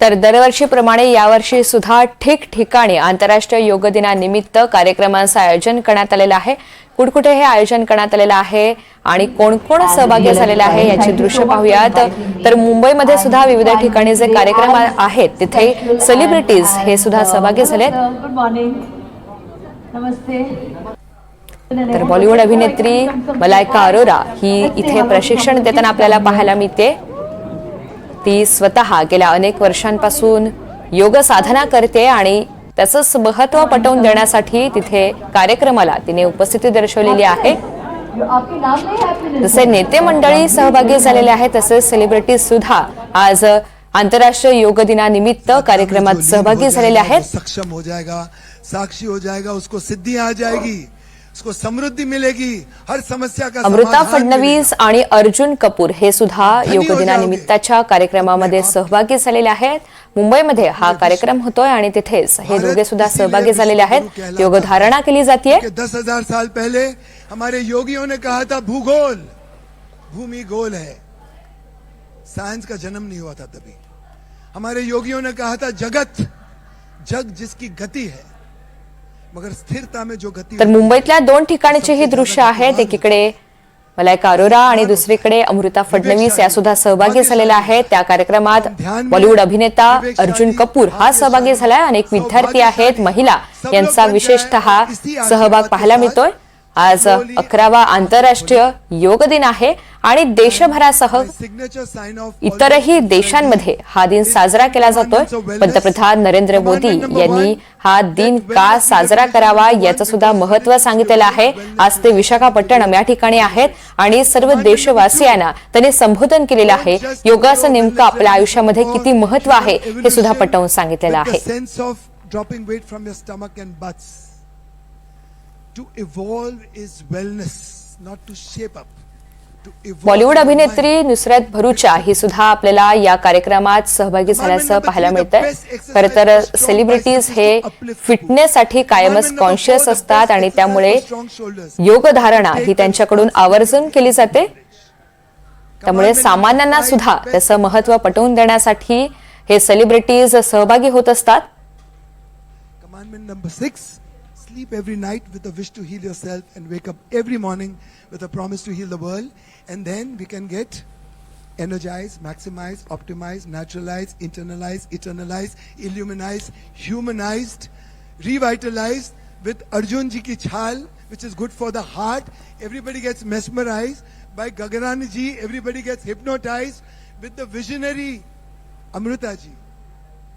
तर दरवर्षीप्रमाणे यावर्षी सुद्धा ठिकठिकाणी आंतरराष्ट्रीय योग दिनानिमित्त कार्यक्रमांचं आयोजन करण्यात आलेलं आहे। कुठकुठे हे आयोजन करण्यात आलेलं आहे आणि कोण कोण सहभागी झालेले आहे याची दृश्य पाहूयात। तर मुंबईमध्ये सुद्धा विविध ठिकाणी जे कार्यक्रम आहेत तिथे सेलिब्रिटीज हे सुद्धा सहभागी झालेत। गुड मॉर्निंग, नमस्ते। तर बॉलिवूड अभिनेत्री मलाइका अरोरा ही इथे प्रशिक्षण देताना आपल्याला पाहायला मिळते। ती स्वतः गेल्या अनेक वर्षांपासून योग साधना करते आणि त्याचंच महत्त्व पटवून देण्यासाठी तिथे कार्यक्रमाला तिने उपस्थिती दर्शवलेली आहे। जसे नेते मंडळी सहभागी झालेले आहेत तसेच सेलिब्रिटीज सुद्धा आज आंतरराष्ट्रीय योग दिनानिमित्त कार्यक्रमात सहभागी झालेले आहेत। सक्षम हो जाएगा, साक्षी हो जाएगा, उसको सिद्धि आ जाएगी, उसको समृद्धि मिलेगी, हर समस्या का अमृता फडणवीस आणि अर्जुन कपूर हे सुद्धा योग दिनानिमित्ताच्या कार्यक्रमामध्ये सहभागी झालेले आहेत। मुंबईमध्ये हा कार्यक्रम होतोय आणि तिथेच हे दोघे सुद्धा सहभागी झालेले आहेत। योग धारणा केली जाते। 10,000 साल पहले हमारे योगियों ने कहा था भूगोल भूमि गोल है, साइंस का जन्म नहीं हुआ था तभी। हमारे योगियों ने कहा था जगत जग जिसकी गति है, मगर स्थिरता में जो गति। तर मुंबईतल्या दोन ठिकाणचे ही दृश्य आहेत। एकीकडे मलाइका अरोरा आणि दुसरीकडे अमृता फडणवीस या सुद्धा सहभागी झालेल्या आहेत। त्या कार्यक्रमात बॉलिवूड अभिनेता अर्जुन कपूर हा सहभागी झालाय। अनेक विद्यार्थी आहेत, महिला यांचा विशेषतः सहभाग पाहायला मिळतोय। आज 11वा आंतरराष्ट्रीय योग दिन आहे आणि देशभरासह इतरही देशांमध्ये हा दिन साजरा केला जातोय। पंतप्रधान नरेंद्र मोदी यांनी हा दिन का साजरा करावा याचं सुद्धा महत्त्व सांगितलेलं आहे। आज ते विशाखापट्टणम या ठिकाणी आहेत आणि सर्व देशवासियांना त्यांनी संबोधन केलेलं आहे। योगाचं नेमकं आपल्या आयुष्यामध्ये किती महत्त्व आहे हे सुद्धा पटवून सांगितलेलं आहे। To evolve is wellness, not to shape up. Bollywood अभिनेत्री नुसरत भरूचा ही सुद्धा आपल्याला या कार्यक्रमात सहभागी झाल्याचं पाहायला मिळतंय। खरं तर सेलिब्रिटीज हे फिटनेससाठी कायमच कॉन्शियस असतात आणि त्यामुळे योग धारणा ही त्यांच्याकडून आवर्जून केली जाते। त्यामुळे सामान्यांना सुद्धा त्याचं महत्त्व पटवून देण्यासाठी हे सेलिब्रिटीज सहभागी होत असतात। Commandment number 6. Sleep every night with a wish to heal yourself and wake up every morning with a promise to heal the world, and then we can get energized, maximized, optimized, naturalized, internalized, eternalized, illuminized, humanized, revitalized with Arjun ji ki chhal, which is good for the heart. Everybody gets mesmerized by Gaganani ji, everybody gets hypnotized with the visionary Amrita ji.